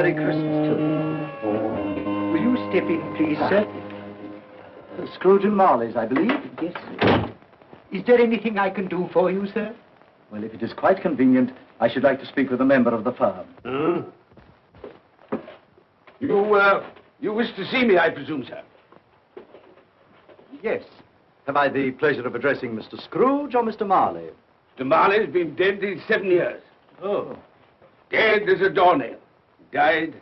Merry Christmas to you. Will you step in, please, sir? Scrooge and Marley's, I believe. Yes, sir. Is there anything I can do for you, sir? Well, if it is quite convenient, I should like to speak with a member of the firm. You wish to see me, I presume, sir? Yes. Have I the pleasure of addressing Mr. Scrooge or Mr. Marley? Mr. Marley's been dead these 7 years. Oh. Dead as a doornail. Died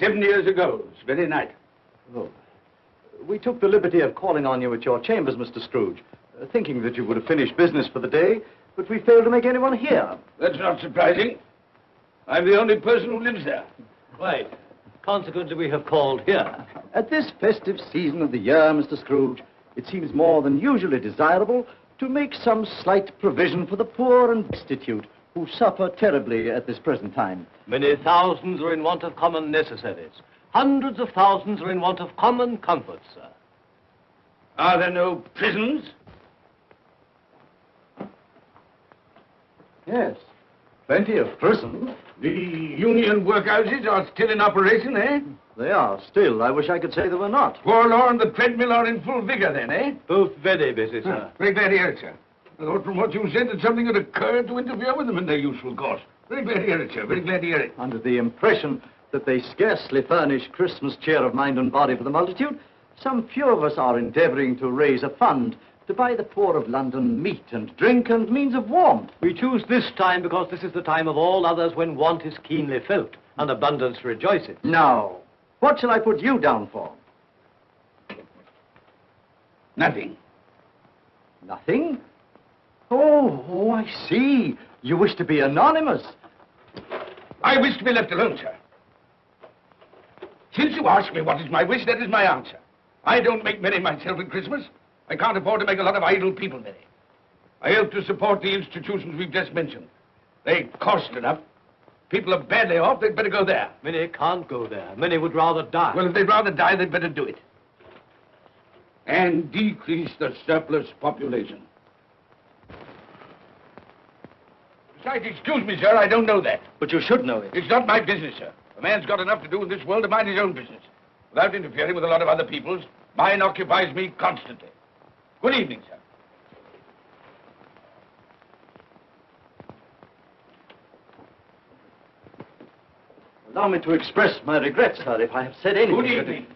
7 years ago, this very night. Oh. We took the liberty of calling on you at your chambers, Mr. Scrooge, thinking that you would have finished business for the day, but we failed to make anyone here. That's not surprising. I'm the only person who lives there. Right. Consequently, we have called here. At this festive season of the year, Mr. Scrooge, it seems more than usually desirable to make some slight provision for the poor and destitute who suffer terribly at this present time. Many thousands are in want of common necessaries. Hundreds of thousands are in want of common comforts, sir. Are there no prisons? Yes, plenty of prisons. The union workhouses are still in operation, eh? They are still. I wish I could say they were not. Forlorn and the treadmill are in full vigor, then, eh? Both very busy, sir. Very glad to hear it, sir. I thought from what you said that something had occurred to interfere with them in their useful course. Very glad to hear it, sir. Very glad to hear it. Under the impression that they scarcely furnish Christmas cheer of mind and body for the multitude, some few of us are endeavoring to raise a fund to buy the poor of London meat and drink and means of warmth. We choose this time because this is the time of all others when want is keenly felt and abundance rejoices. Now, what shall I put you down for? Nothing. Nothing? Oh, I see. You wish to be anonymous. I wish to be left alone, sir. Since you ask me what is my wish, that is my answer. I don't make merry myself at Christmas. I can't afford to make a lot of idle people merry. I help to support the institutions we've just mentioned. They cost enough. People are badly off, they'd better go there. Many can't go there. Many would rather die. Well, if they'd rather die, they'd better do it. And decrease the surplus population. Besides, excuse me, sir, I don't know that. But you should know it. It's not my business, sir. A man's got enough to do in this world to mind his own business. Without interfering with a lot of other people's, mine occupies me constantly. Good evening, sir. Allow me to express my regrets, sir, if I have said anything. Good evening.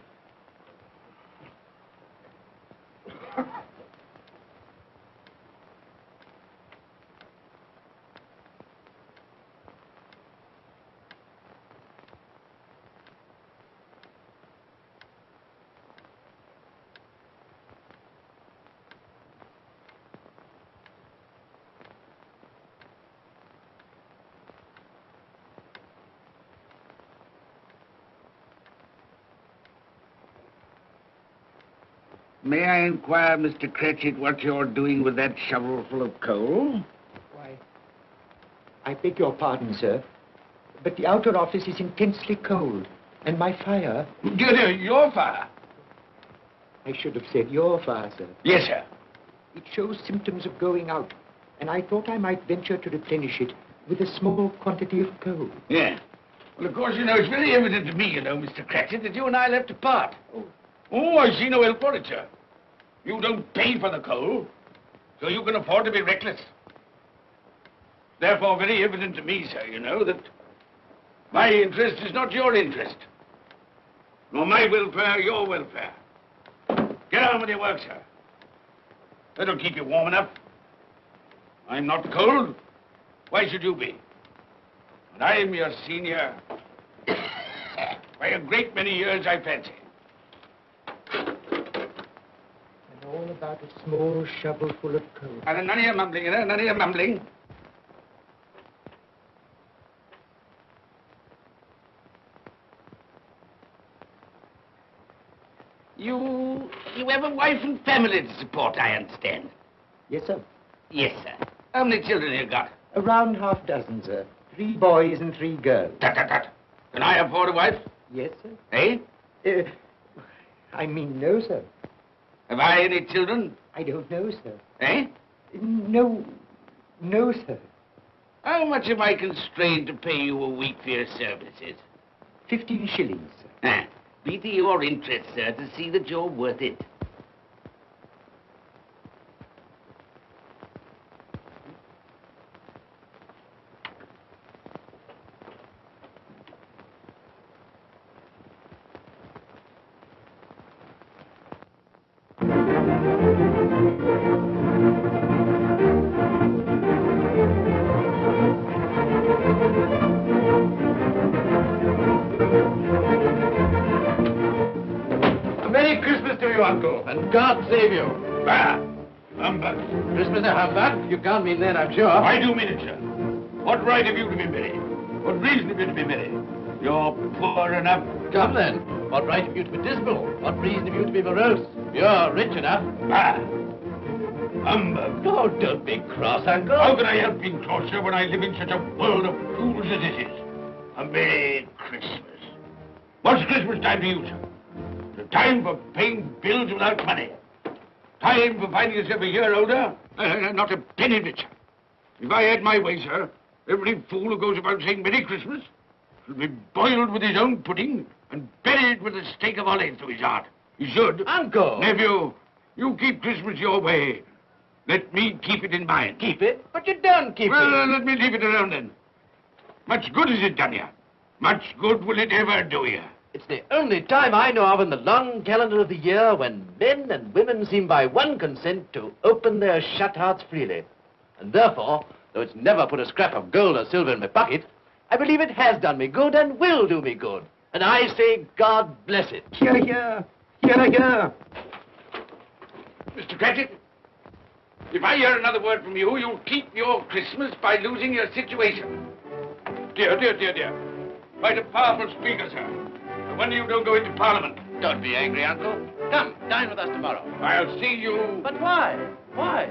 May I inquire, Mr. Cratchit, what you're doing with that shovel full of coal? Why, I beg your pardon, sir, but the outer office is intensely cold, and my fire... Dear, your fire? I should have said your fire, sir. Yes, sir. It shows symptoms of going out, and I thought I might venture to replenish it with a small quantity of coal. Yeah. Well, of course, you know, it's very evident to me, you know, Mr. Cratchit, that you and I left apart. Oh, I see no help for it, sir. You don't pay for the coal, so you can afford to be reckless. Therefore, very evident to me, sir, you know, that my interest is not your interest, nor my welfare your welfare. Get on with your work, sir. That'll keep you warm enough. I'm not cold. Why should you be? And I'm your senior by a great many years, I fancy. All about a small shovel full of coal. And none of your mumbling, you know, none of your mumbling. You have a wife and family to support, I understand. Yes, sir. Yes, sir. How many children have you got? Around half dozen, sir. 3 boys and 3 girls. Tut, tut, tut. Can I afford a wife? Yes, sir. Eh? I mean, no, sir. Have I any children? I don't know, sir. Eh? No, sir. How much am I constrained to pay you a week for your services? 15 shillings. Be to your interest, sir, to see that you're worth it. Merry Christmas to you, Uncle, and God save you. Bah! Humbug. Christmas a humbug? You can't mean that, I'm sure. I do mean it, sir. What right have you to be merry? What reason have you to be merry? You're poor enough. Come then. What right have you to be dismal? What reason have you to be morose? You're rich enough. Bah! Humbug. Oh, don't be cross, Uncle. How can I help being cross, sir, when I live in such a world of fools as this is? A Merry Christmas. What's Christmas time to you, sir? The time for paying bills without money. Time for finding yourself a year older? Not a penny richer. If I had my way, sir, every fool who goes about saying Merry Christmas should be boiled with his own pudding and buried with a stake of olive through his heart. He should. Uncle! Nephew, you keep Christmas your way. Let me keep it in mine. Keep it? But you don't keep Well, it. let me leave it alone then. Much good has it done you? Much good will it ever do you? It's the only time I know of in the long calendar of the year when men and women seem by one consent to open their shut hearts freely. And therefore, though it's never put a scrap of gold or silver in my pocket, I believe it has done me good and will do me good. And I say, God bless it. Hear, hear. Hear, hear. Mr. Cratchit, if I hear another word from you, you'll keep your Christmas by losing your situation. Dear, dear, dear, dear. Quite a powerful speaker, sir. No wonder you don't go into Parliament. Don't be angry, Uncle. Come, dine with us tomorrow. I'll see you... But why? Why?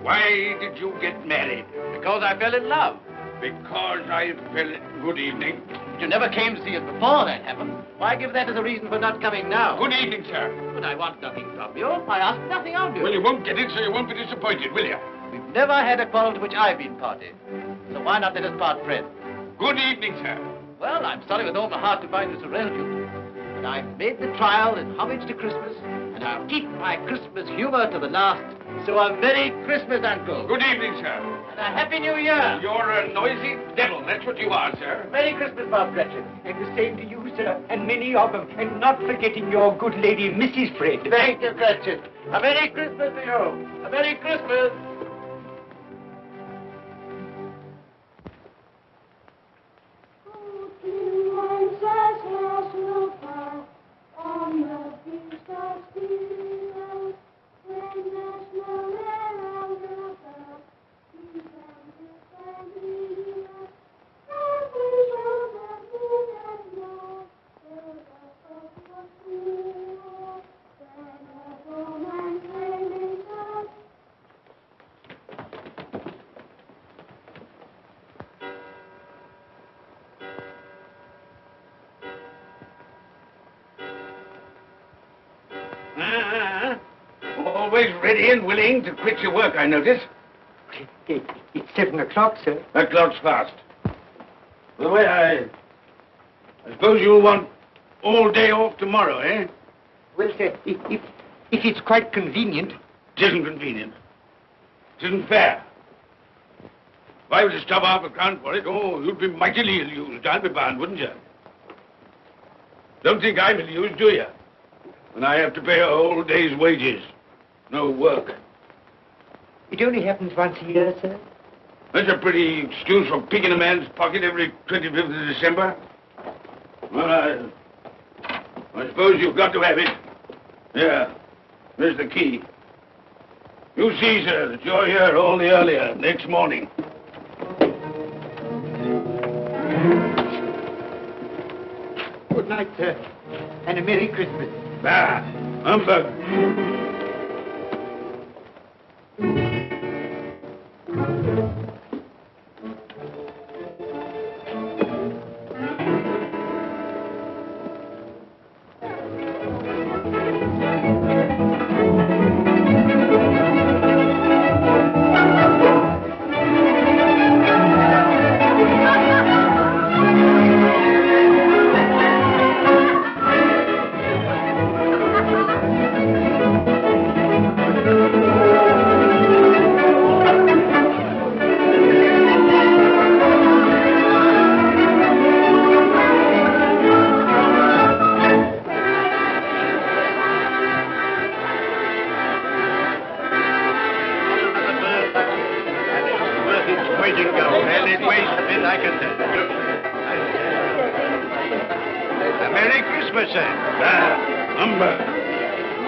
Why did you get married? Because I fell in love. Because I fell... Good evening. You never came to see us before that happened. Why give that as a reason for not coming now? Good evening, sir. But I want nothing from you. I ask nothing of you. Well, you won't get it, so you won't be disappointed, will you? We've never had a quarrel to which I've been party. So why not let us part friends? Good evening, sir. Well, I'm sorry with all my heart to find you so relative. But I've made the trial in homage to Christmas, and I'll keep my Christmas humor to the last. So a Merry Christmas, Uncle. Good evening, sir. And a Happy New Year. You're a noisy devil, that's what you are, sir. Merry Christmas, Bob Cratchit. And the same to you, sir, and many of them. And not forgetting your good lady, Mrs. Fred. Thank you, Cratchit. A Merry Christmas to you. A Merry Christmas. Always ready and willing to quit your work, I notice. It's 7 o'clock, sir. That clock's fast. By the way, I suppose you'll want all day off tomorrow, eh? Well, sir, if it's quite convenient. It isn't convenient. It isn't fair. If I were to stop half a crown for it, oh, you'd be mightily ill-used, I'll be bound, wouldn't you? Don't think I'm ill-used, do you? When I have to pay a whole day's wages. No work. It only happens once a year, sir. That's a pretty excuse for picking a man's pocket every 25th of December. Well, I suppose you've got to have it. Yeah, there's the key. You see, sir, that you're here all the earlier next morning. Good night, sir. And a Merry Christmas. Bah, humbug. Well, it weighs a bit, I can tell you. A Merry Christmas, sir. Umber.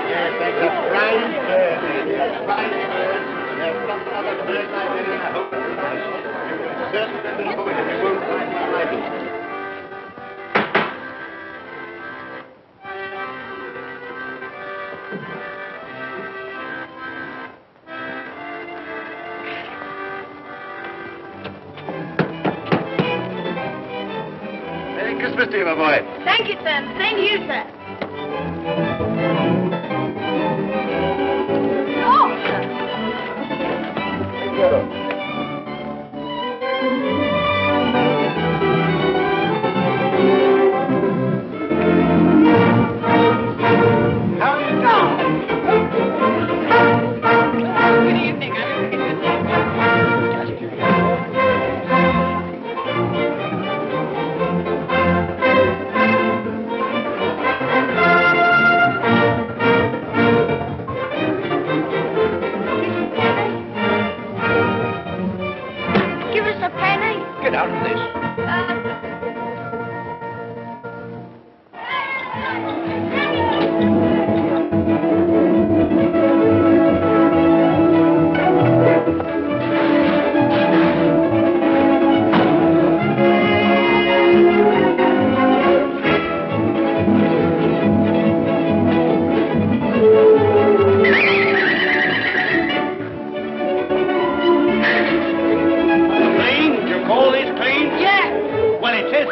Yes, that's a fine bird. A fine bird. There's not another bird like it in the whole house. You will certainly know it. You won't find one like it. Merry Christmas to you, my boy. Thank you, sir. Same to you, sir. Oh, sir. Good evening. Give us a penny. Get out of this. Clean? You call this clean? Yeah. Well, it is.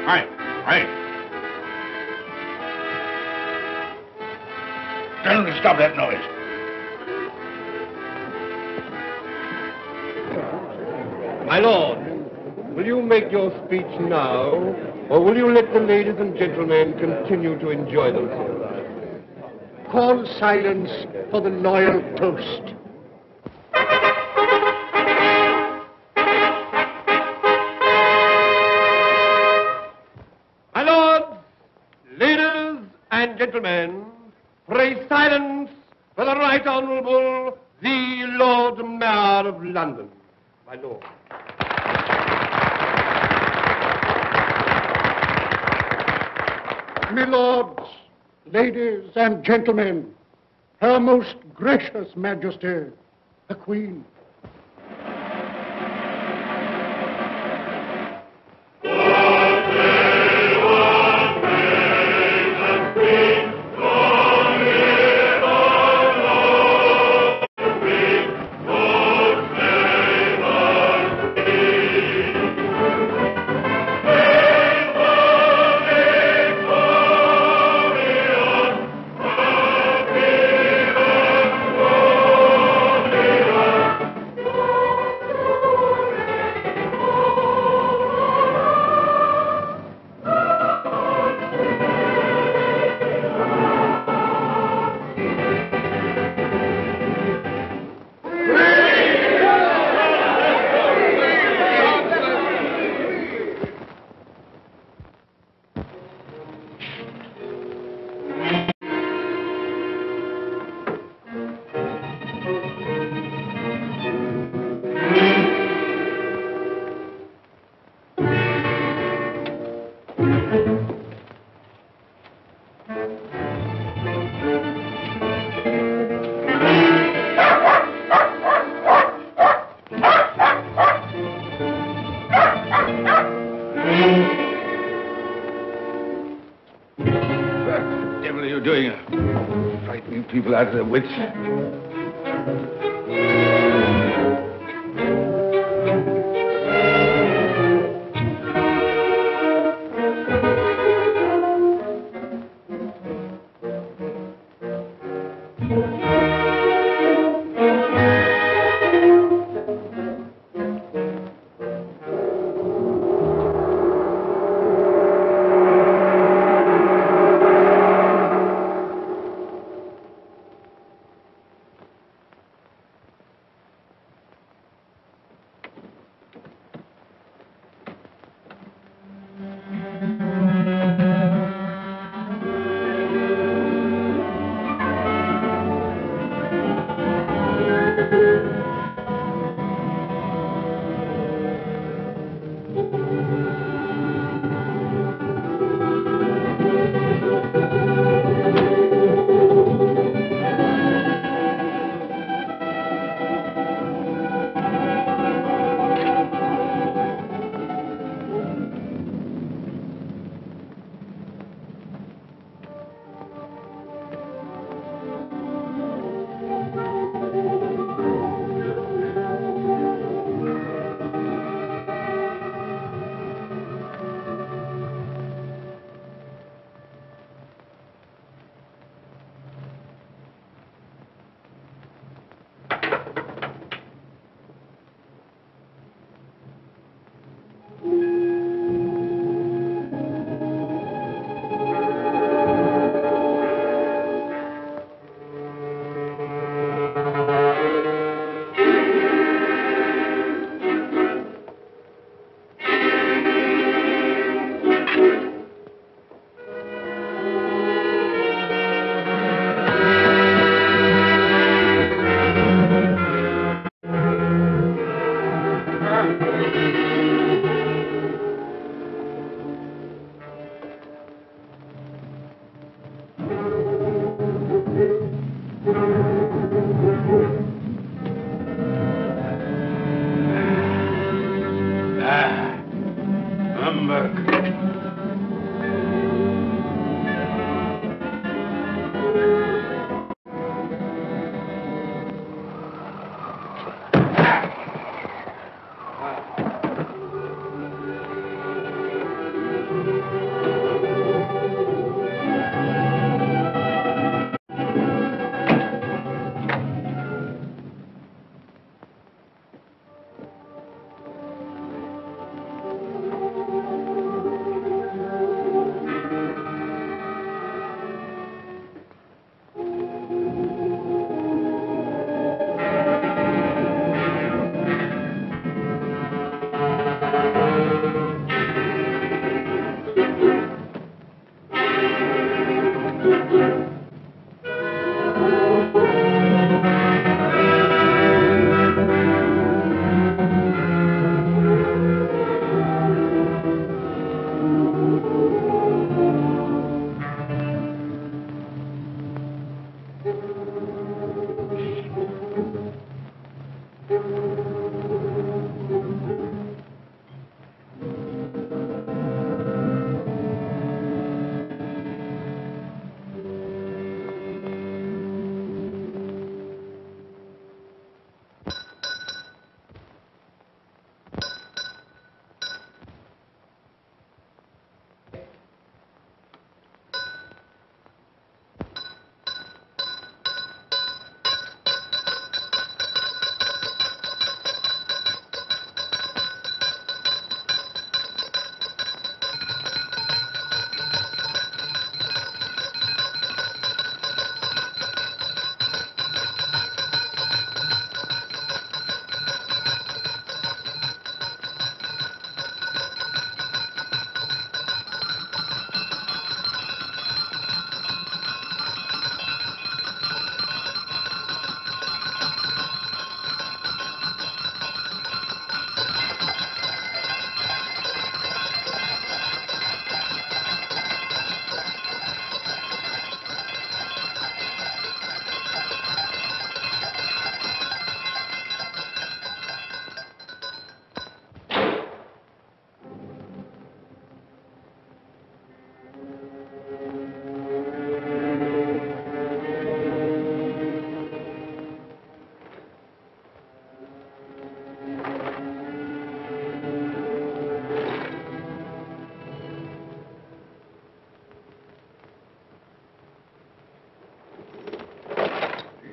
Right, right. Tell them to stop that noise. My lord, will you make your speech now, or will you let the ladies and gentlemen continue to enjoy themselves? Call silence for the loyal toast. My lords, ladies and gentlemen, pray silence for the Right Honourable the Lord Mayor of London. My lord. My lords, ladies and gentlemen, Her Most Gracious Majesty, the Queen. What the devil are you doing? Frightening people out of their wits.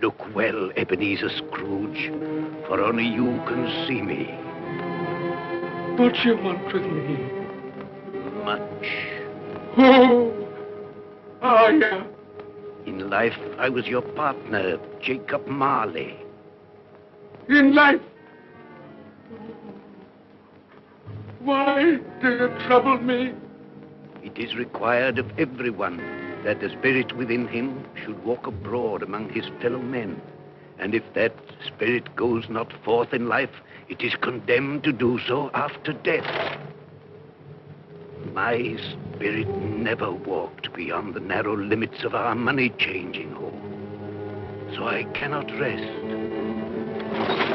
Look well, Ebenezer Scrooge, for only you can see me. What you want with me? Much. Oh, yeah. In life, I was your partner, Jacob Marley. In life? Why do you trouble me? It is required of everyone that the spirit within him should walk abroad among his fellow men And if that spirit goes not forth in life, it is condemned to do so after death. My spirit never walked beyond the narrow limits of our money-changing hall. So I cannot rest.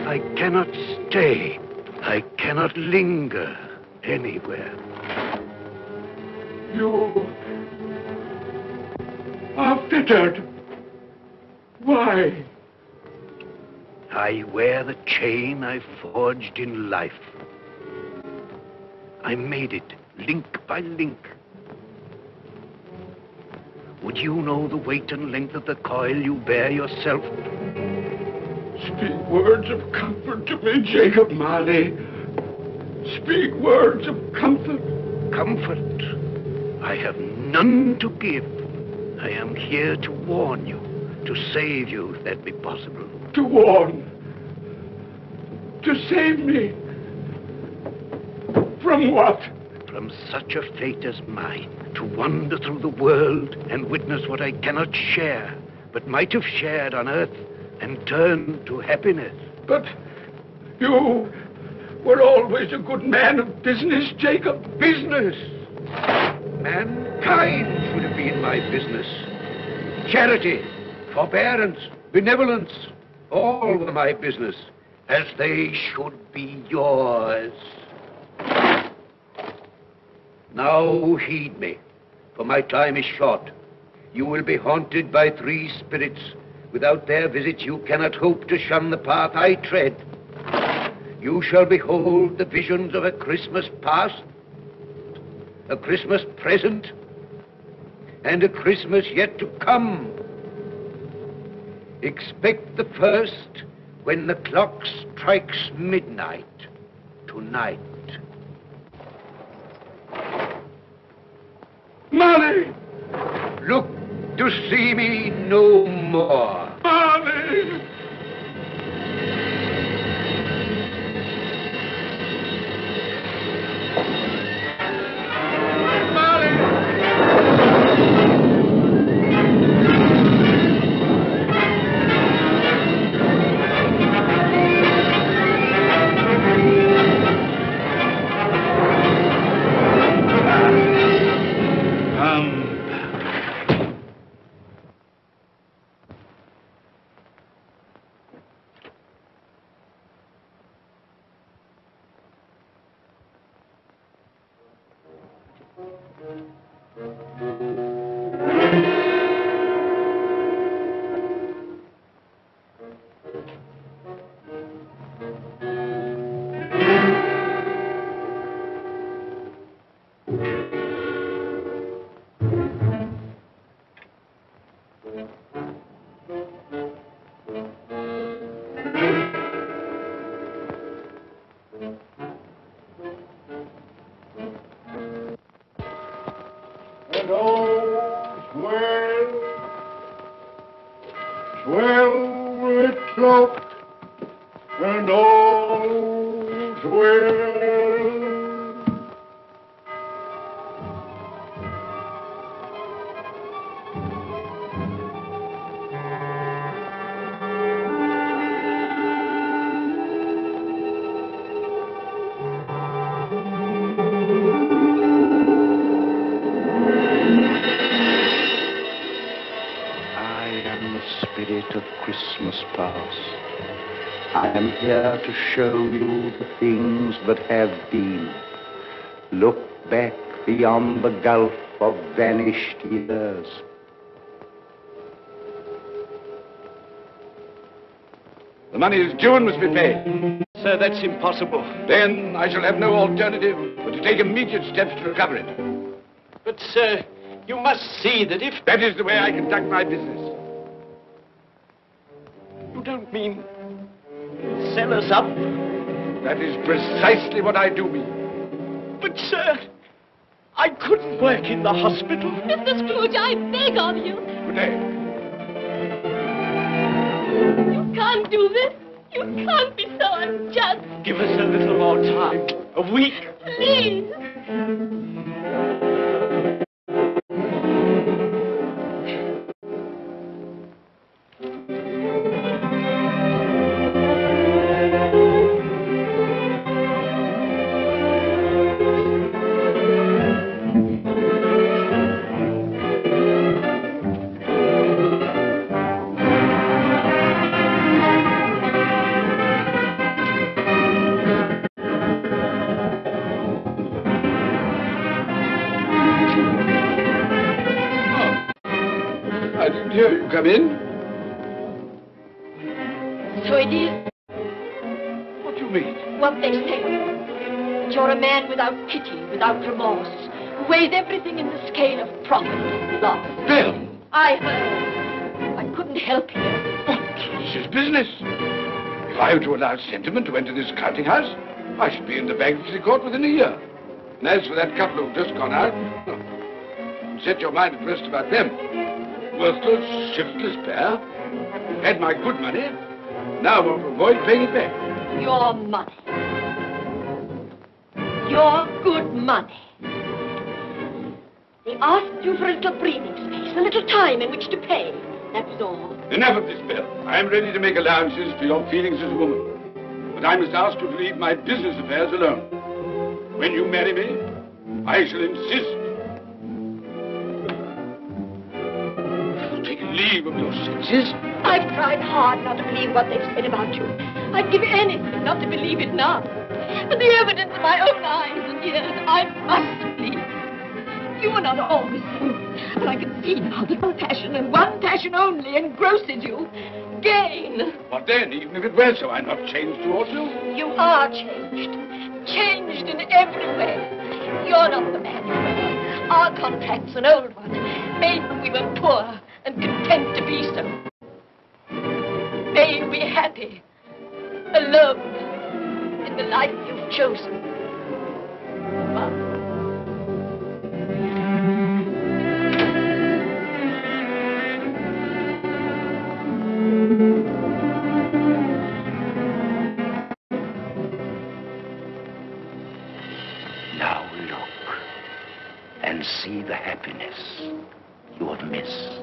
I cannot stay. I cannot linger anywhere. You are fettered. Why? I wear the chain I forged in life. I made it link by link. Would you know the weight and length of the coil you bear yourself? Speak words of comfort to me, Jacob Marley. Speak words of comfort. Comfort? I have none to give. I am here to warn you, to save you if that be possible. To warn. To save me. From what? From such a fate as mine, to wander through the world and witness what I cannot share, but might have shared on earth and turn to happiness. But you were always a good man of business, Jacob. Business? Mankind should have been my business. Charity, forbearance, benevolence, all were my business, as they should be yours. Now heed me, for my time is short. You will be haunted by 3 spirits. Without their visits, you cannot hope to shun the path I tread. You shall behold the visions of a Christmas past, a Christmas present, and a Christmas yet to come. Expect the first when the clock strikes midnight tonight. Marley! Look to see me no more. Marley! And all's well, velvet cloak, and all's well. Spirit of Christmas past, I am here to show you the things that have been. Look back beyond the gulf of vanished years. The money is due and must be paid. Sir, that's impossible. Then I shall have no alternative but to take immediate steps to recover it. But, sir, you must see that if... That is the way I conduct my business. You don't mean... sell us up? That is precisely what I do mean. But, sir, I couldn't work in the hospital. Mr. Scrooge, I beg of you. Good day. You can't do this. You can't be so unjust. Give us a little more time. A week. Please. you come in? So it is What do you mean? what they say of you. That you're a man without pity, without remorse, who weighs everything in the scale of profit and loss. Bill! I heard. I couldn't help you. But this is business. If I were to allow sentiment to enter this counting house, I should be in the bankruptcy court within a year. And as for that couple who've just gone out, set your mind at rest about them. Worthless, shiftless pair. Had my good money. Now want to avoid paying it back. Your money. Your good money. They asked you for a little breathing space, a little time in which to pay. That was all. Enough of this, Bill. I am ready to make allowances for your feelings as a woman. But I must ask you to leave my business affairs alone. When you marry me, I shall insist. Take leave of your senses. I've tried hard not to believe what they've said about you. I'd give anything not to believe it now. But the evidence of my own eyes and ears, I must believe. You were not always so. But I can see now that one passion and one passion only engrosses you. Gain. What then? Even if it were so, I'm not changed towards you. You are changed. Changed in every way. You're not the man you were. Our contract's an old one, made when we were poor and content to be so. May you be happy, alone, in the life you've chosen. Goodbye. Now look and see the happiness you have missed.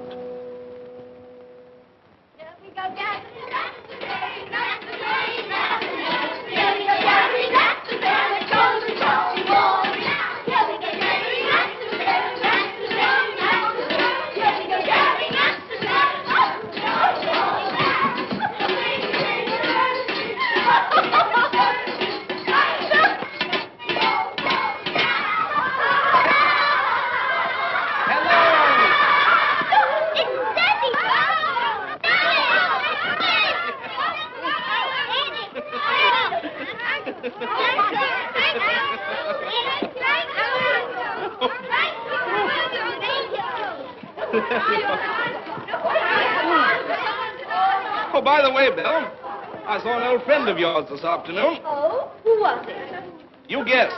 Oh, by the way, Bill, I saw an old friend of yours this afternoon. Oh, who was it? You guess.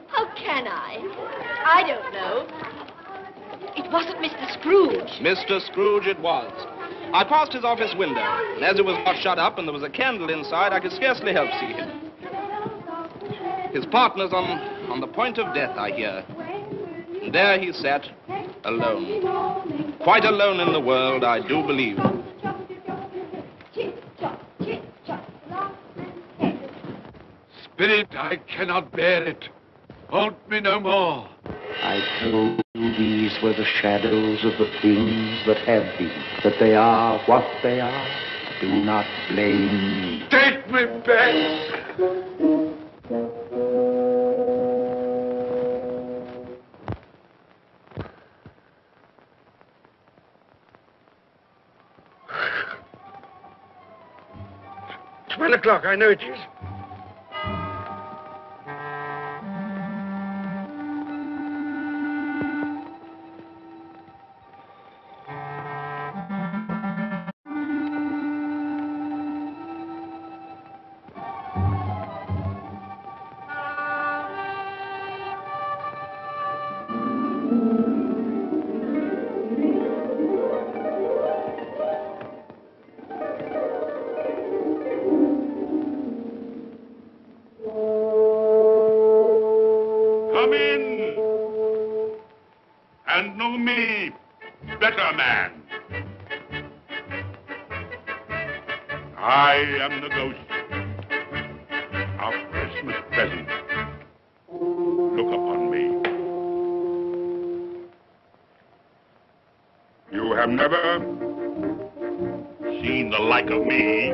How can I? I don't know. It wasn't Mr. Scrooge. Mr. Scrooge it was. I passed his office window, and as it was not shut up and there was a candle inside, I could scarcely help see him. His partner's on the point of death, I hear. And there he sat, alone. Quite alone in the world, I do believe. Spirit, I cannot bear it. Haunt me no more. I told you these were the shadows of the things that have been, that they are what they are. Do not blame me. Take me back. It's 1 o'clock, I know it is. Come in and know me better, man. I am the ghost of Christmas present. Look upon me. You have never seen the like of me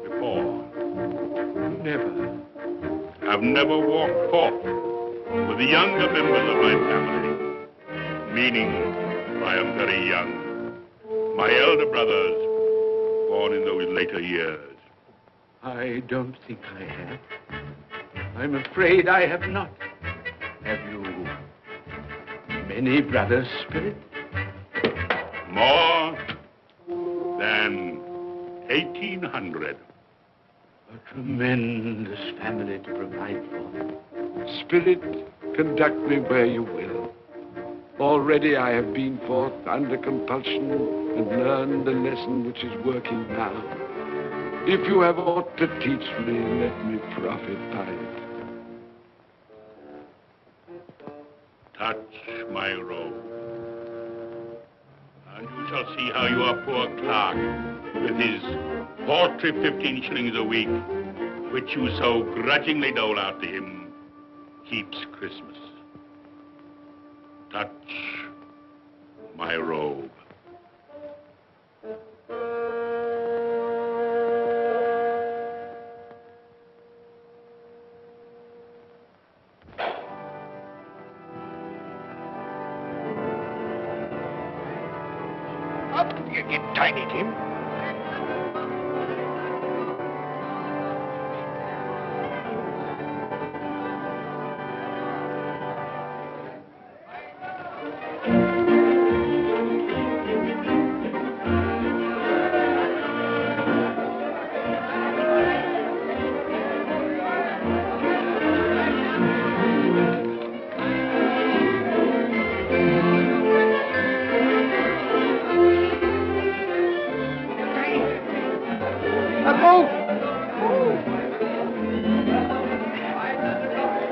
before. Never. I've never walked forth with the younger members of my family, meaning I am very young. My elder brothers, born in those later years. I don't think I have. I'm afraid I have not. Have you many brothers, Spirit? More than 1,800. A tremendous family to provide for. Spirit, conduct me where you will. Already I have been forth under compulsion and learned the lesson which is working now. If you have aught to teach me, let me profit by it. Touch my robe, and you shall see how your poor clerk, with his paltry 15 shillings a week, which you so grudgingly dole out to him, keeps Christmas. Touch my robe. Up you get, Tiny Tim.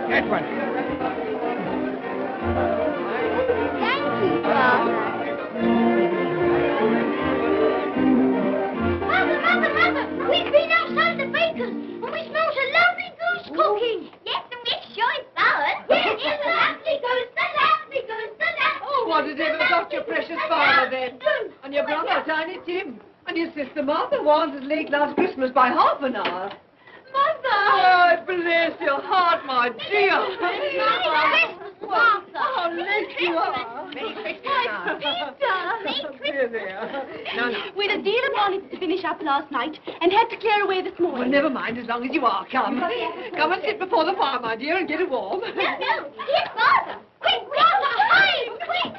That one. Thank you, Father. Mother, we've been outside the baker's and we smell a lovely goose cooking. Yes, and we're sure it's ours. Yes, it's a lovely goose, Oh, what has ever got your precious father then? And your brother, Tiny Tim. And your sister Martha was as late last Christmas by half an hour. Mother! Oh, bless your heart, my dear. Martha! How late you are. Merry Christmas, Peter! Dear, dear. No. We had a deal of bonnets to finish up last night and had to clear away this morning. Well, never mind, as long as you are. Come. Come and sit before the fire, my dear, and get it warm. No, here's Father! Quick, Martha, hide! Quick!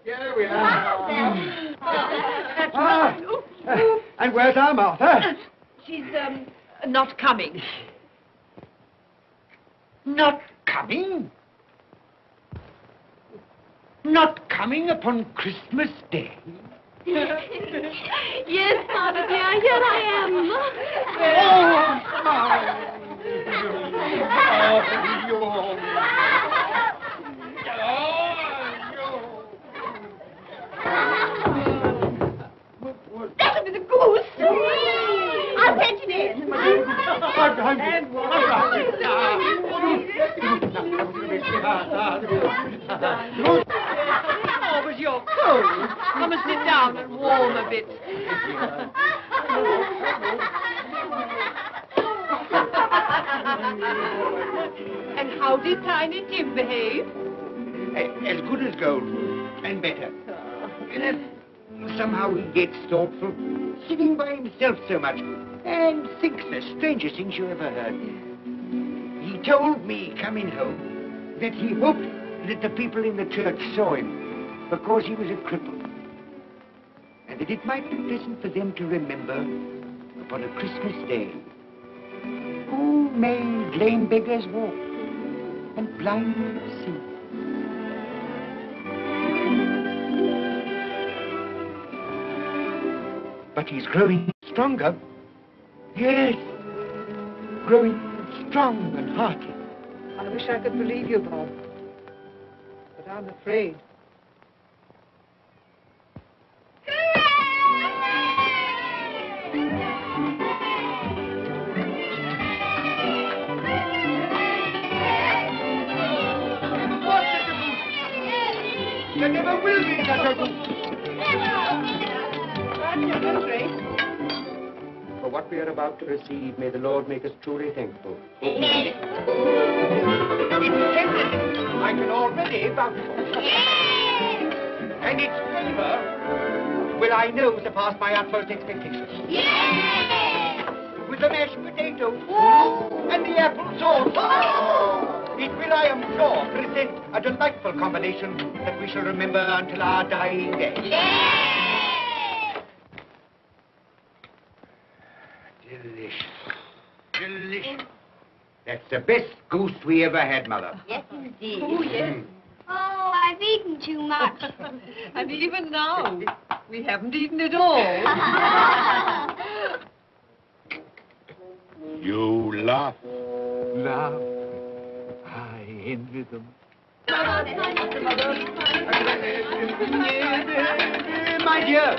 Here we are. Father! And where's our Martha? She's, not coming. Not coming? Not coming upon Christmas Day? Yes, Father dear, here I That'll be the goose. I'll fetch it in. Oh, but you're cold. Come and sit down and warm a bit. And how did Tiny Tim behave? As good as gold, and better. Somehow he gets thoughtful, sitting by himself so much, and thinks the strangest things you ever heard. He told me, coming home, that he hoped that the people in the church saw him, because he was a cripple, and that it might be pleasant for them to remember, upon a Christmas day, who made lame beggars walk, and blind men see. But he's growing stronger. Yes, growing strong and hearty. I wish I could believe you, Bob. But I'm afraid. There never will be such a goose. That's your good, Grace. For what we are about to receive, may the Lord make us truly thankful. Amen. It's splendid. I can already vouch for it. And its flavor will, I know, surpass my utmost expectations. With the mashed potato and the apple sauce. It will, I am sure, present a delightful combination that we shall remember until our dying day. Delicious. Delicious. That's the best goose we ever had, Mother. Yes, indeed. Oh, yes. Oh, I've eaten too much. And even now, we haven't eaten it all. You laugh. Laugh. I envy them. My dear,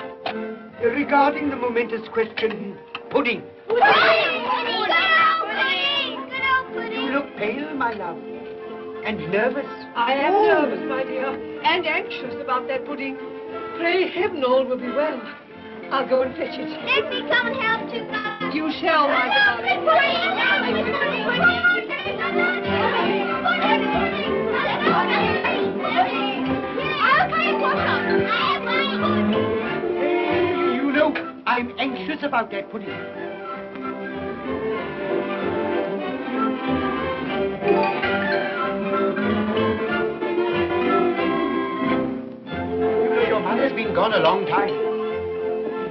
regarding the momentous question, pudding. You look pale, my love, and nervous. I am nervous, my dear, and anxious about that pudding. Pray heaven all will be well. I'll go and fetch it. Let me come and help you, Mother. You shall, my darling. You know, I'm anxious about that pudding. Your mother's been gone a long time.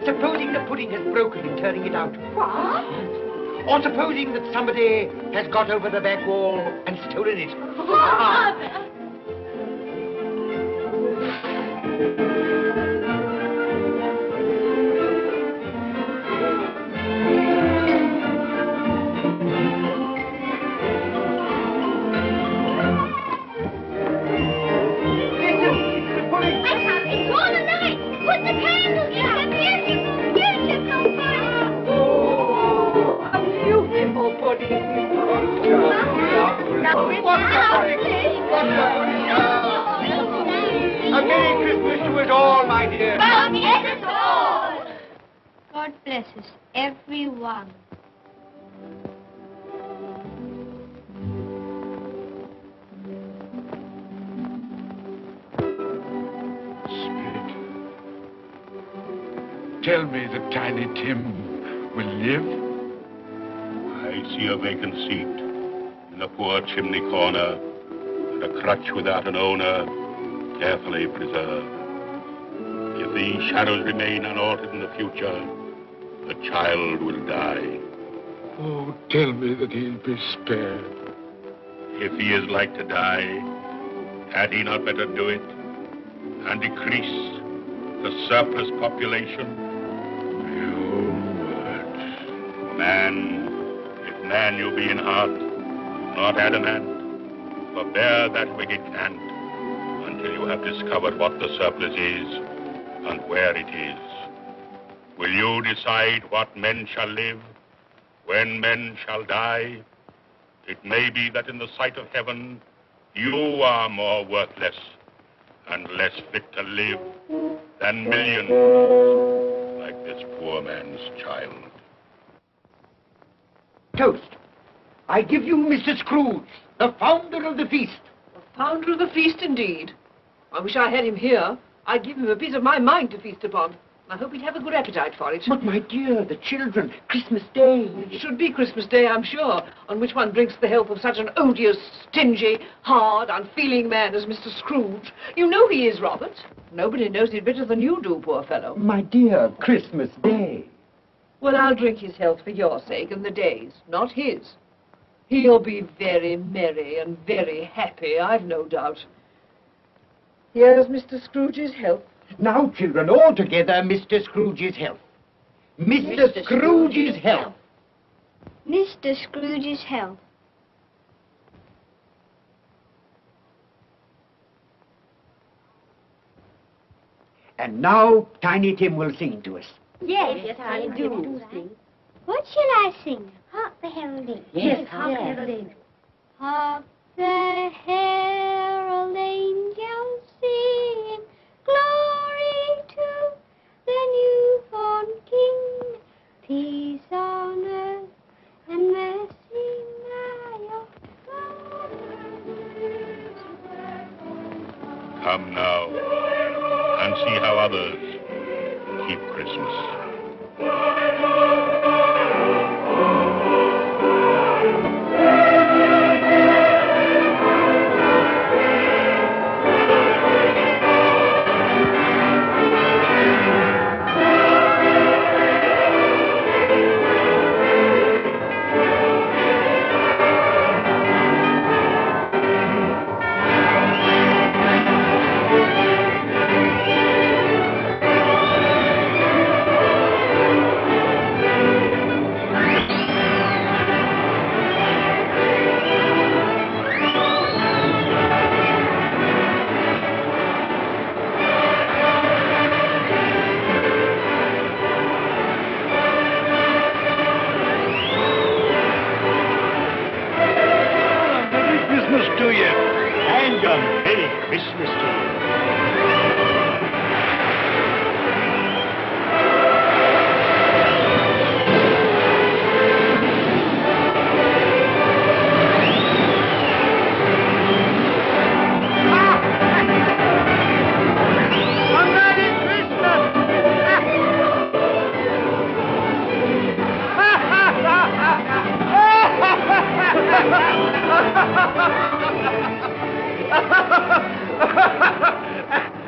Supposing the pudding has broken in turning it out. What? Or supposing that somebody has got over the back wall and stolen it. It's all alight. Put the candles down. Beautiful, beautiful. A beautiful pudding. A Merry Christmas to us all, my dear. God bless us, everyone. Spirit, tell me that Tiny Tim will live. I see a vacant seat in a poor chimney corner, and a crutch without an owner, carefully preserved. If these shadows remain unaltered in the future, the child will die. Oh, tell me that he'll be spared. If he is like to die, had he not better do it and decrease the surplus population? Your words. Man, if man you be in heart, not adamant, forbear that wicked cant until you have discovered what the surplus is and where it is. Will you decide what men shall live, when men shall die? It may be that in the sight of heaven, you are more worthless and less fit to live than millions like this poor man's child. Toast. I give you Mr. Scrooge, the founder of the feast. The founder of the feast, indeed. I wish I had him here. I'd give him a piece of my mind to feast upon. I hope he'd have a good appetite for it. But, my dear, the children, Christmas Day. It should be Christmas Day, I'm sure, on which one drinks the health of such an odious, stingy, hard, unfeeling man as Mr. Scrooge. You know he is, Robert. Nobody knows it better than you do, poor fellow. My dear, Christmas Day. Well, I'll drink his health for your sake and the day's, not his. He'll be very merry and very happy, I've no doubt. Here's Mr. Scrooge's health. Now, children, all together, Mr. Scrooge's health. Mr. Scrooge's health. Mr. Scrooge's health. And now, Tiny Tim will sing to us. Yes, I do sing. What shall I sing? Hark the herald. Yes, hark the herald. Hark the herald angels sing, glory to the newborn King, peace on Come now and see how others keep Christmas.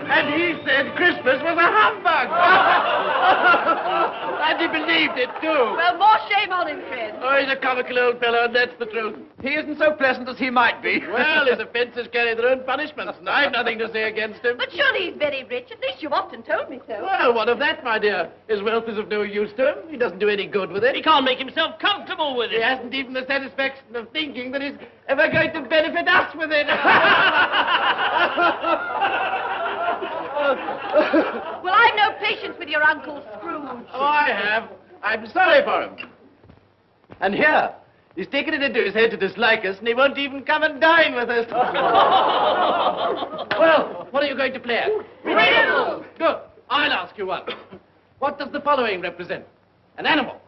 And he said Christmas was a humbug. And he believed it, too. Well, more shame on him, friend. Oh, he's a comical old fellow, and that's the truth. He isn't so pleasant as he might be. Well, his offences carry their own punishments, and I've nothing to say against him. But surely he's very rich. At least you've often told me so. Well, what of that, my dear? His wealth is of no use to him. He doesn't do any good with it. He can't make himself comfortable with it. He hasn't even the satisfaction of thinking that he's ever going to benefit us with it. Well, I've no patience with your Uncle Scrooge. Oh, I have. I'm sorry for him. And here, he's taken it into his head to dislike us, and he won't even come and dine with us. Well, what are you going to play at? Riddles! Good. I'll ask you one. What does the following represent? An animal.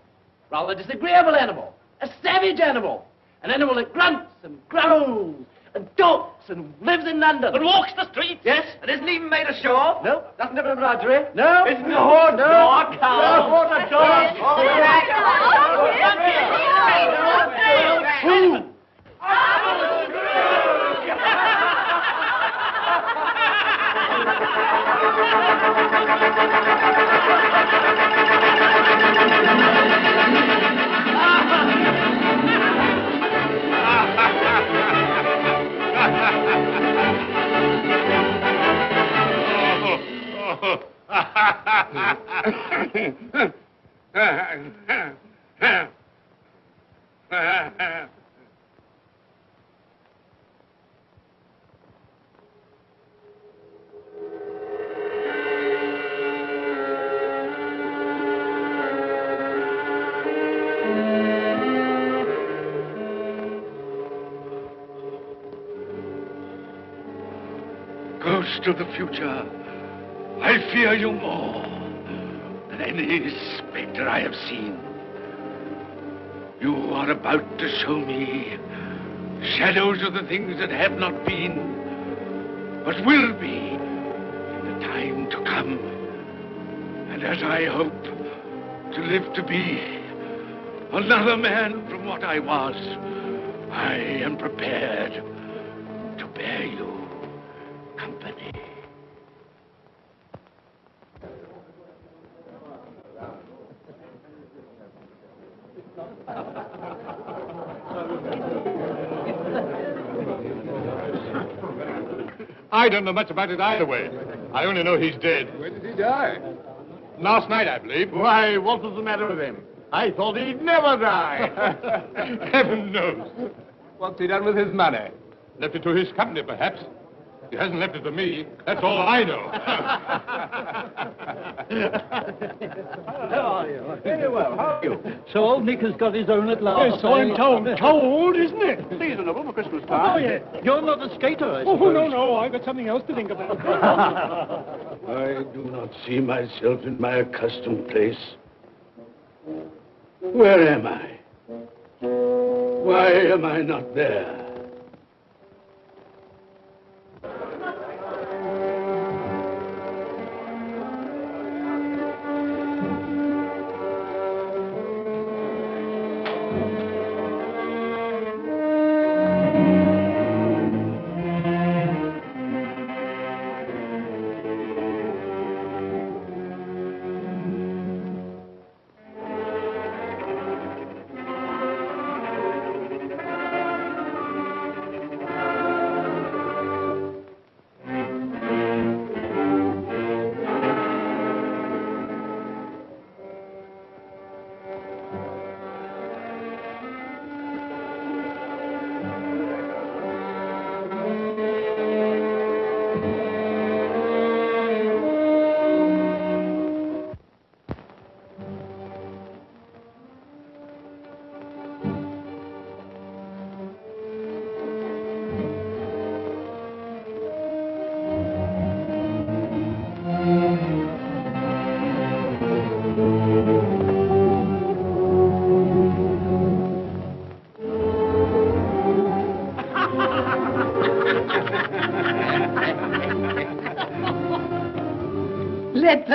Rather disagreeable animal. A savage animal. An animal that grunts and growls and talks and lives in London. But walks the streets? Yes. And isn't even made ashore? No. Doesn't have a menagerie? No. Isn't a horse? No. Nor a cow? No. Nor a dog. Who? Ghost of the future, I fear you more than any spectre I have seen. You are about to show me shadows of the things that have not been, but will be in the time to come. And as I hope to live to be another man from what I was, I am prepared to bear you company. I don't know much about it either way. I only know he's dead. When did he die? Last night, I believe. Why, what was the matter with him? I thought he'd never die. Heaven knows. What's he done with his money? Left it to his company, perhaps. He hasn't left it to me. That's all I know. How are you? Very well. How are you? So old Nick has got his own at last. Yes, so I'm told. Told, isn't it? Seasonable for Christmas time. Oh, yeah. You're not a skater, I Oh, suppose. no, I've got something else to think about. I do not see myself in my accustomed place. Where am I? Why am I not there?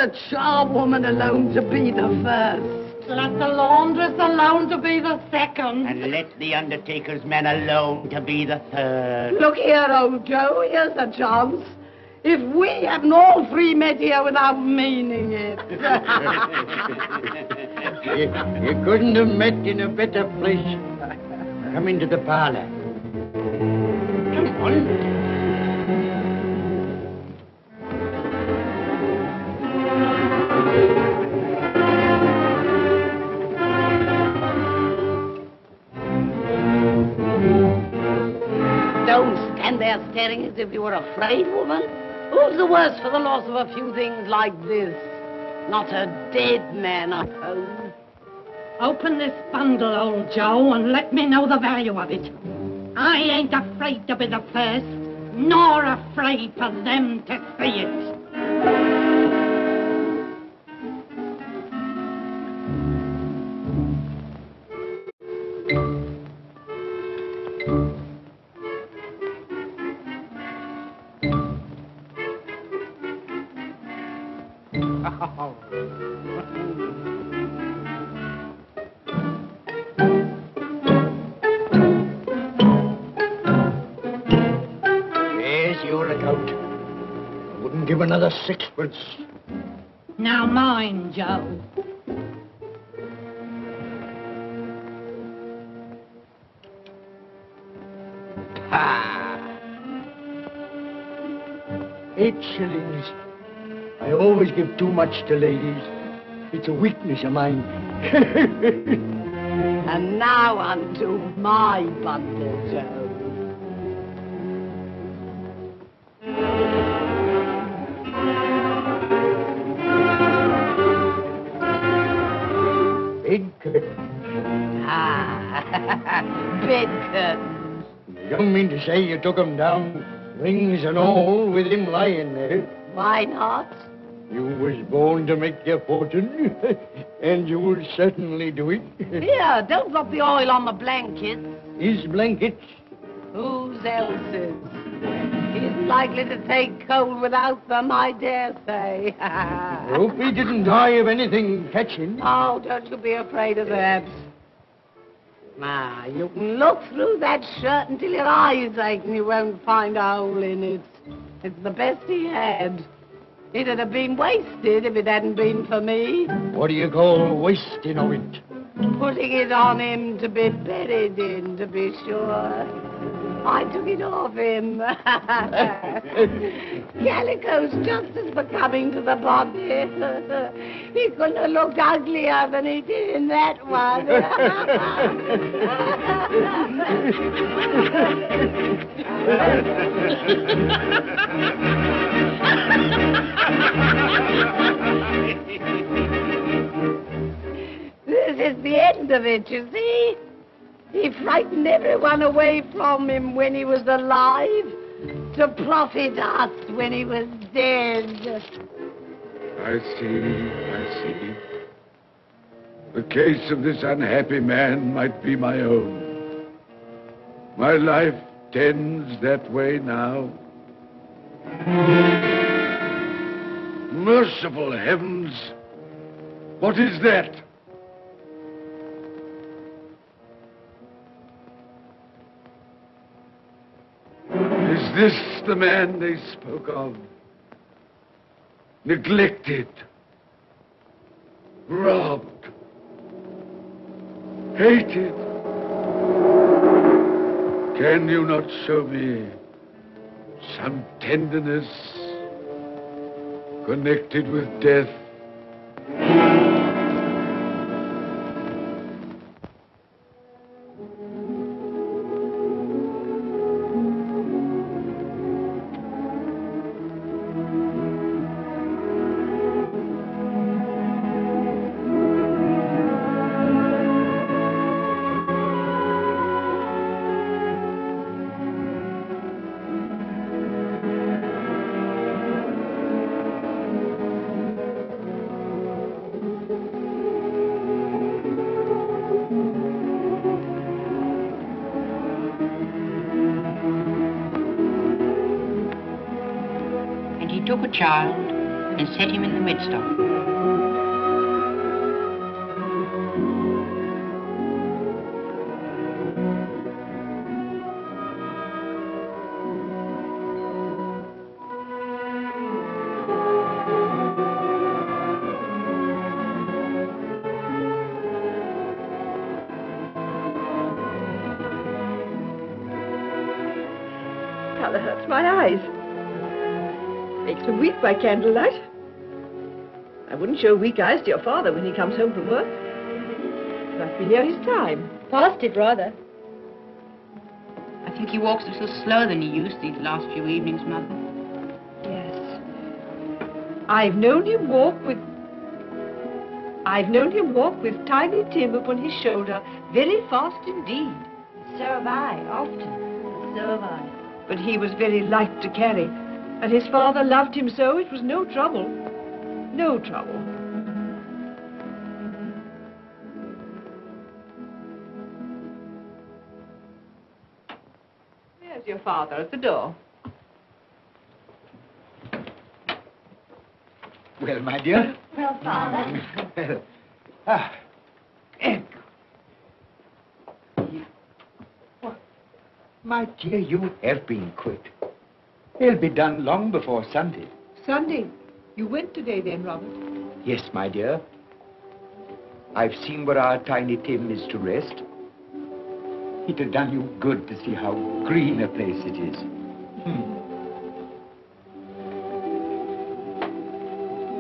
the charwoman alone to be the first. Let the laundress alone to be the second. And let the undertaker's man alone to be the third. Look here, old Joe, here's a chance. If we hadn't all three met here without meaning it. You couldn't have met in a better place. Come into the parlor. Come on. Don't stand there staring as if you were afraid, woman. Who's the worse for the loss of a few things like this? Not a dead man, I hope. Open this bundle, old Joe, and let me know the value of it. I ain't afraid to be the first, nor afraid for them to see it. There's your account. I wouldn't give another sixpence. Now mind, Joe. Ah. 8 shillings. I always give too much to ladies. It's a weakness of mine. And now unto my bundle, Joe. Bed curtains. Bed curtains. You don't mean to say you took 'em down, rings and all, with him lying there? Why not? You was born to make your fortune, and you will certainly do it. Here, don't drop the oil on the blankets. His blankets? Whose else's? He's likely to take cold without them, I dare say. Hope he didn't die of anything catching. Oh, don't you be afraid of that. Now, you can look through that shirt until your eyes ache and you won't find a hole in it. It's the best he had. It'd have been wasted if it hadn't been for me. What do you call wasting of it? Putting it on him to be buried in, to be sure. I took it off him. Calico's just as becoming to the body. He couldn't have looked uglier than he did in that one. This is the end of it, you see. He frightened everyone away from him when he was alive, to profit us when he was dead. I see. The case of this unhappy man might be my own. My life tends that way now. Merciful heavens! What is that? Is this the man they spoke of? Neglected, robbed, hated. Can you not show me some tenderness connected with death? Took a child and set him in the midst of them. Colour hurts my eyes. Makes me weep by candlelight. I wouldn't show weak eyes to your father when he comes home from work. Must be near his time. Past it, rather. I think he walks a little slower than he used these last few evenings, Mother. Yes. I've known him walk with Tiny Tim upon his shoulder very fast indeed. So have I, often. So have I. But he was very light to carry, and his father loved him so it was no trouble. No trouble. There's your father at the door. Well, my dear. Well, Father. My dear, you have been quick. They'll be done long before Sunday. Sunday. You went today then, Robert? Yes, my dear. I've seen where our Tiny Tim is to rest. It'd have done you good to see how green a place it is.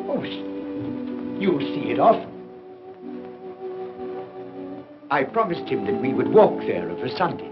Oh, you'll see it often. I promised him that we would walk there of a Sunday.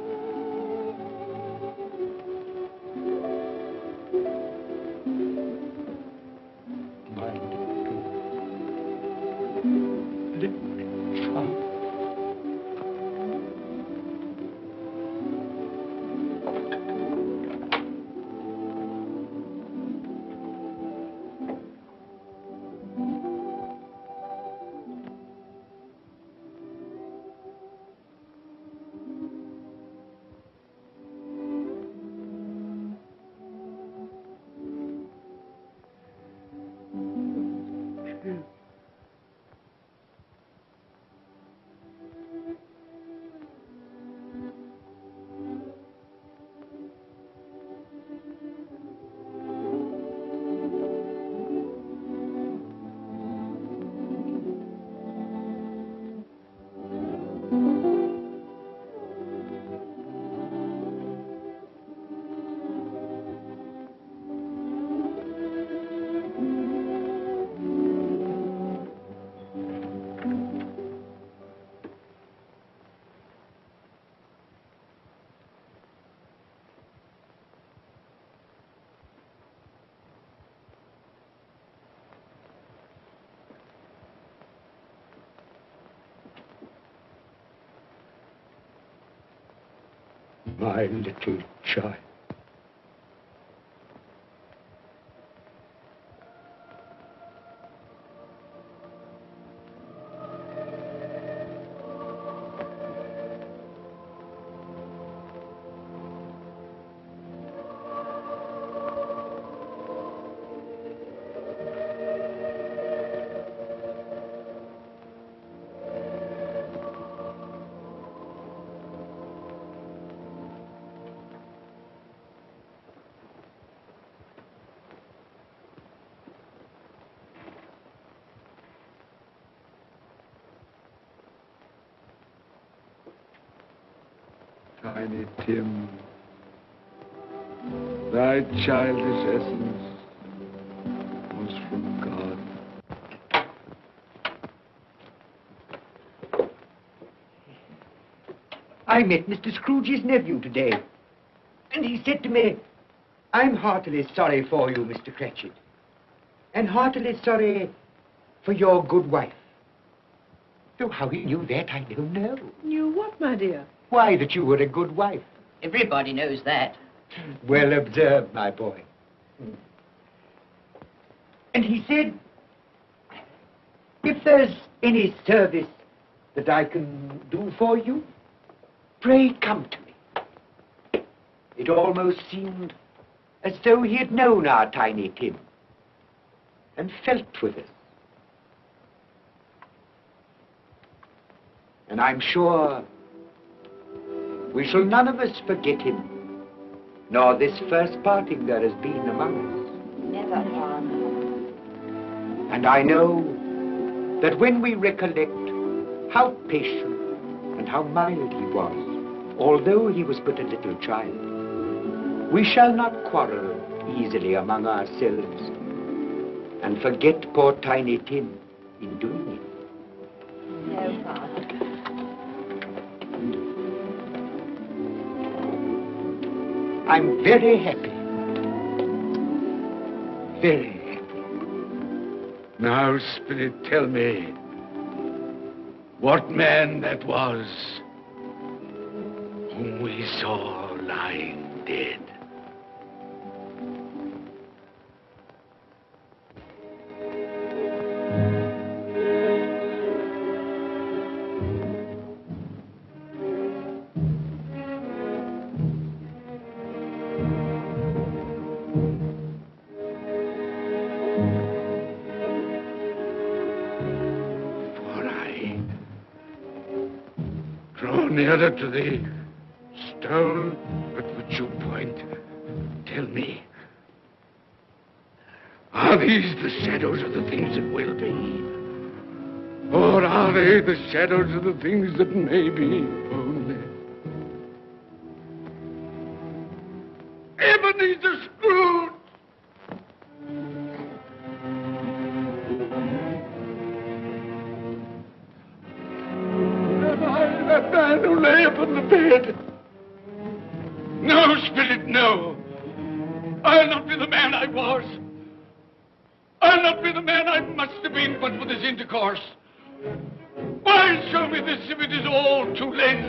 My little child. Tiny Tim, thy childish essence was from God. I met Mr. Scrooge's nephew today, and he said to me, I'm heartily sorry for you, Mr. Cratchit, and heartily sorry for your good wife. Though how he knew that, I don't know. Knew what, my dear? Why, that you were a good wife. Everybody knows that. Well observed, my boy. And he said, if there's any service that I can do for you, pray come to me. It almost seemed as though he had known our Tiny Tim. and felt with us. And I'm sure we shall none of us forget him, nor this first parting there has been among us. Never, Father. And I know that when we recollect how patient and how mild he was, although he was but a little child, we shall not quarrel easily among ourselves and forget poor Tiny Tim in doing it. No, Father. I'm very happy. Very happy. Now, Spirit, tell me what man that was whom we saw lying dead. Nearer to the stone at which you point. Tell me, are these the shadows of the things that will be? Or are they the shadows of the things that may be only? Ebenezer Scrooge! That man who lay upon the bed. No, Spirit, no. I'll not be the man I was. I'll not be the man I must have been but for this intercourse. Why show me this if it is all too late?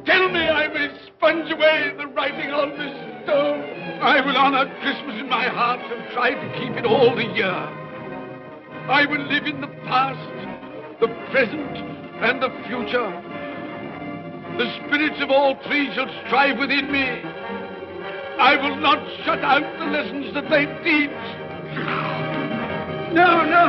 Tell me I may sponge away the writing on this stone. I will honor Christmas in my heart and try to keep it all the year. I will live in the past, the present, and the future. The spirits of all three shall strive within me. I will not shut out the lessons that they teach. No, no.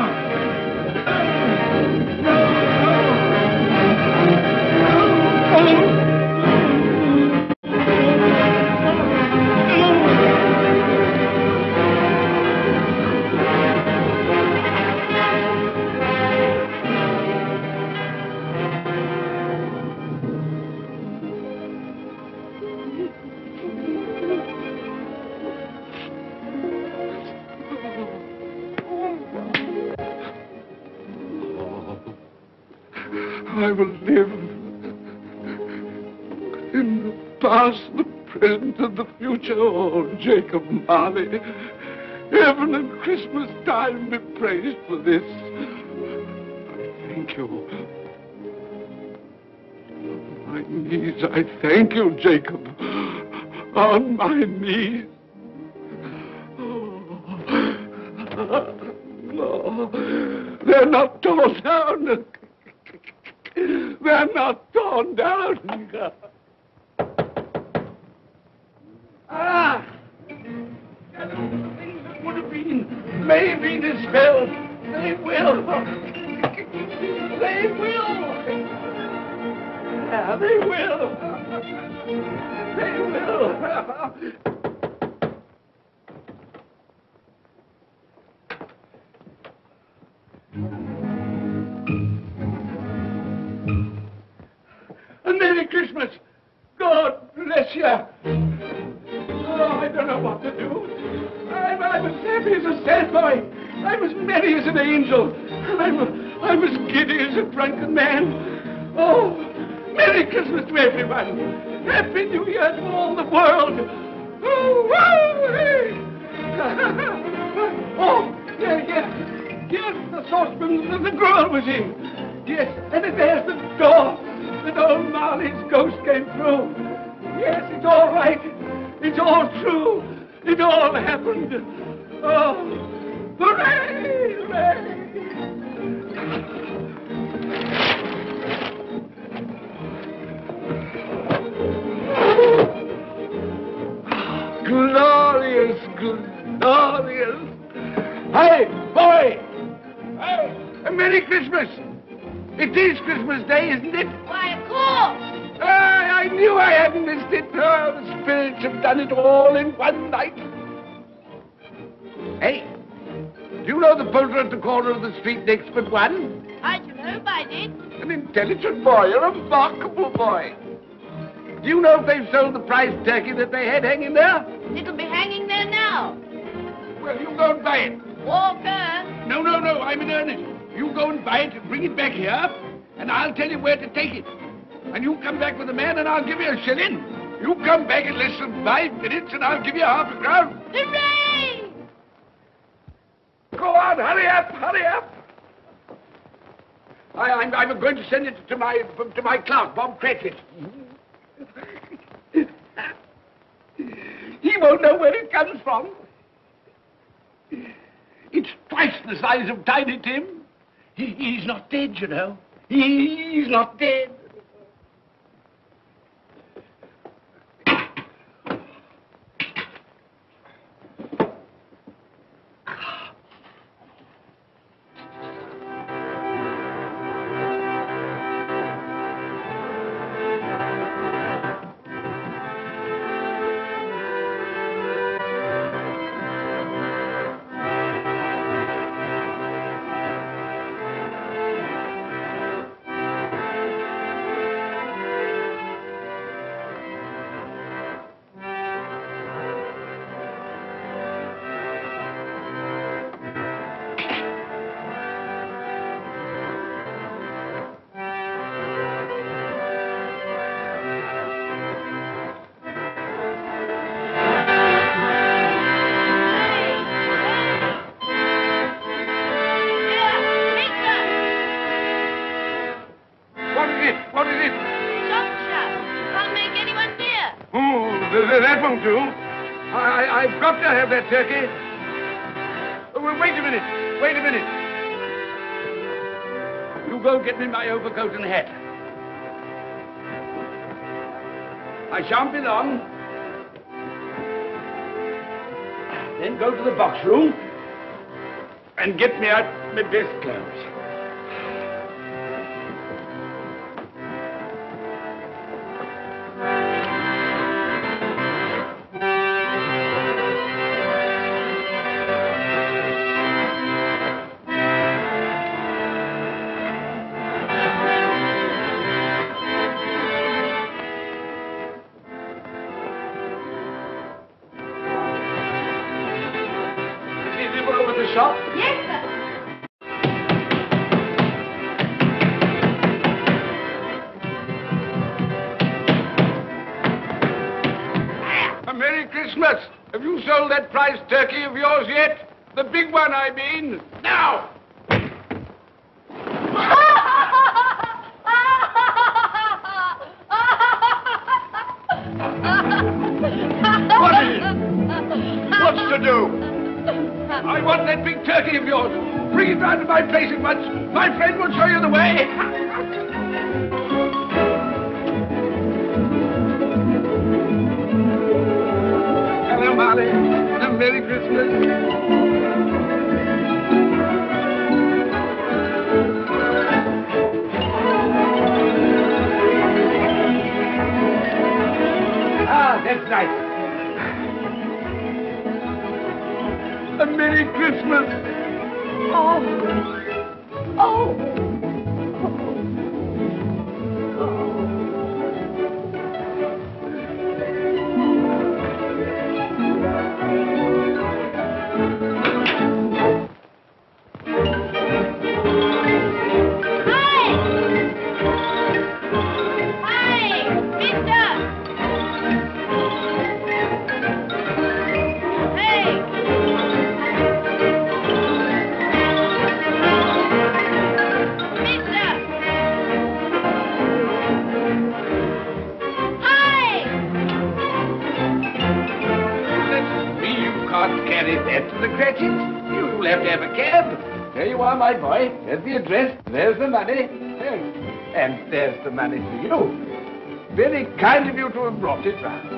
I will live in the past, the present, and the future. Oh, Jacob Marley, heaven and Christmas time be praised for this. I thank you. On my knees, I thank you, Jacob. On my knees. Oh, no, they're not torn down. They're not torn down. Ah! Things that would have been may be dispelled. They will. They will. Yeah, they will. They will. A Merry Christmas! God bless you! Oh, I don't know what to do. I'm as happy as a sandboy. I'm as merry as an angel. I'm as giddy as a drunken man. Oh, Merry Christmas to everyone! Happy New Year to all the world! Oh, wow! Hey. Oh, yes, the saucepan that the girl was in. Yes, and there's the door. That old Marley's ghost came through. Yes, it's all right. It's all true. It all happened. Oh, hooray! Hooray! Glorious, glorious. I Christmas. It is Christmas Day, isn't it? Why, of course. I knew I hadn't missed it. Oh, the spirits have done it all in one night. Hey, do you know the poulterer at the corner of the street next but one? I don't know if I did. An intelligent boy, a remarkable boy. Do you know if they've sold the prize turkey that they had hanging there? It'll be hanging there now. Well, you go and buy it. Walker. No, I'm in earnest. You go and buy it and bring it back here, and I'll tell you where to take it. And you come back with the man, and I'll give you a shilling. You come back in less than 5 minutes, and I'll give you half a crown. Hooray! Go on, hurry up. I'm going to send it to my clerk, Bob Cratchit. He won't know where it comes from. It's twice the size of Tiny Tim. He's not dead, you know. He's not dead. What is it? Shot. Can't make anyone near. Oh, that won't do. I've got to have that turkey. Oh, well, wait a minute. You go get me my overcoat and hat. I shan't be long. Then go to the box room and get me out my best clothes. Shop? Yes, sir. A Merry Christmas! Have you sold that prize turkey of yours yet? The big one, I mean. Now! What is it? What's to do? I want that big turkey of yours. Bring it round to my place at once. My friend will show you the way. Hello, Marley. A Merry Christmas. Ah, that's nice. A Merry Christmas. Oh. Carry that to the Cratchits. You'll have to have a cab. There you are, my boy. There's the address. There's the money. And there's the money for you. Very kind of you to have brought it round.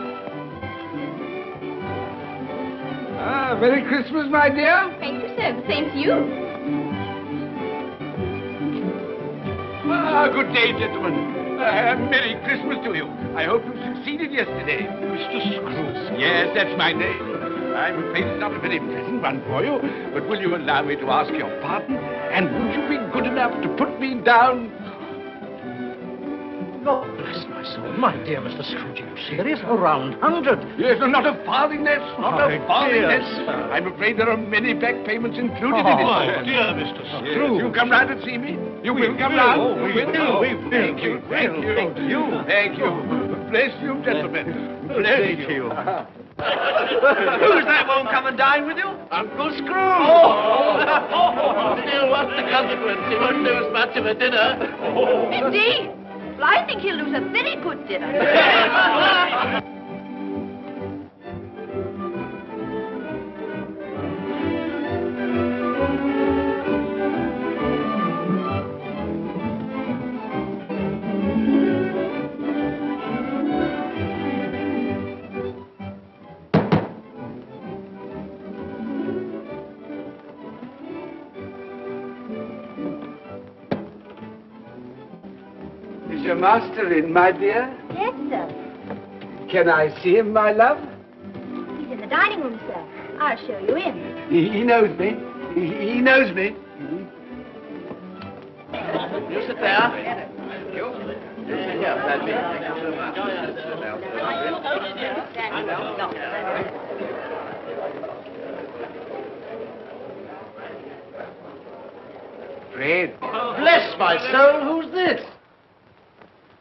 Ah, Merry Christmas, my dear. Thank you, sir. The same to you. Good day, gentlemen. Merry Christmas to you. I hope you succeeded yesterday. Mr. Scrooge. Yes, that's my name. I'm afraid it's not a very pleasant one for you, but will you allow me to ask your pardon? And would you be good enough to put me down? God bless my soul. My dear Mr. Scrooge, are you serious? A round 100? Yes, and not a farthing less. Not a farthing dear less. I'm afraid there are many back payments included in it. My dear Mr. Scrooge. You come round and see me. You will come round. We will. Thank you. Thank you. Thank you. Thank you. Bless you, gentlemen. Bless you. Who's that won't come and dine with you? Uncle Scrooge! Still, what's the consequence? He won't lose much of a dinner. Indeed. Well, I think he'll lose a very good dinner. Is your master in, my dear? Yes, sir. Can I see him, my love? He's in the dining room, sir. I'll show you in. He knows me. He knows me. You sit there. Thank you. Here, Padby. Thank you so much. Fred. Bless my soul, who's this?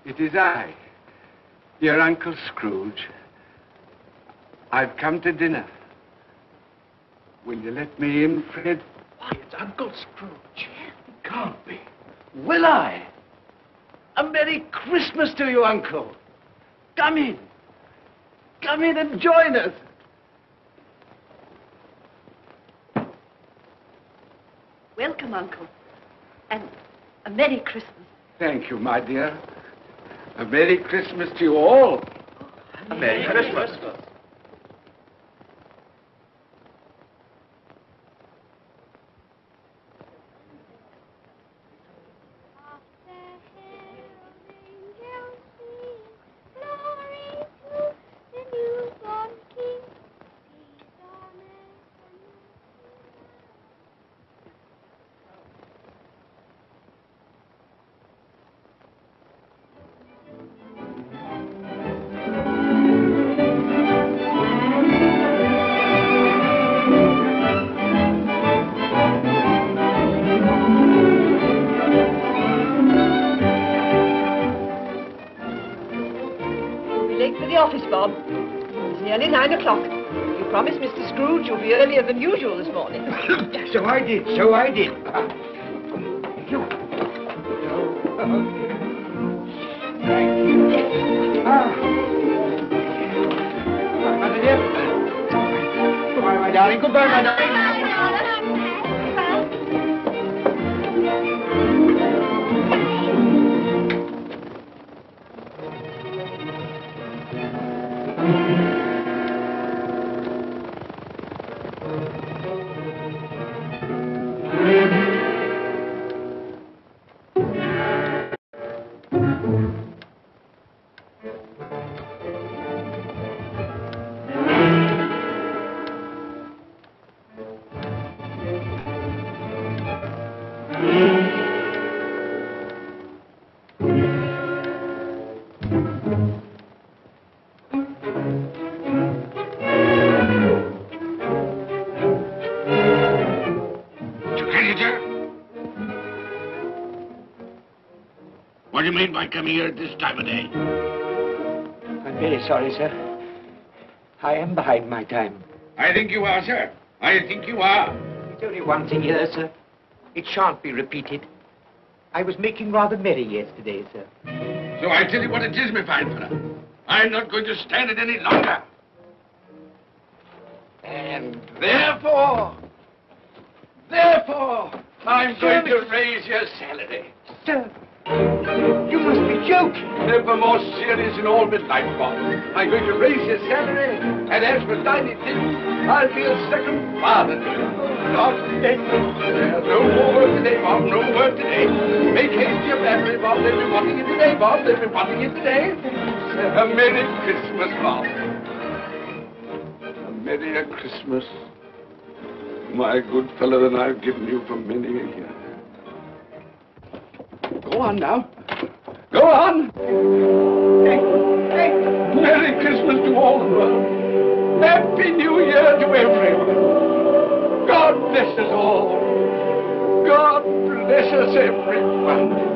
It is I, your Uncle Scrooge. I've come to dinner. Will you let me in, Fred? Why, it's Uncle Scrooge. It can't be. Will I? A Merry Christmas to you, Uncle. Come in. Come in and join us. Welcome, Uncle. And a Merry Christmas. Thank you, my dear. A Merry Christmas to you all. A Merry Christmas. Office, Bob. It's nearly 9 o'clock. You promised Mr. Scrooge you'll be earlier than usual this morning. So I did. So I did. You. Thank you. Goodbye, my dear. Goodbye, my darling. Goodbye, my darling. What do you mean by coming here at this time of day? I'm very sorry, sir. I am behind my time. I think you are, sir. I think you are. It's only once a year, sir. It shan't be repeated. I was making rather merry yesterday, sir. So I tell you what it is, my fine fellow. I'm not going to stand it any longer. And therefore, I'm going to raise your salary. Sir. You must be joking. Never more serious in all my life, Bob. I'm going to raise your salary, and as for tiny things, I'll be a second father to you. Not today. No more work today, Bob. No work today. Make haste to your family, Bob. They'll be wanting it today, Bob. They'll be wanting it today. A Merry Christmas, Bob. A Merry Christmas, my good fellow, that I've given you for many a year. Go on now. Go on. Merry Christmas to all the world. Happy New Year to everyone. God bless us all. God bless us everyone.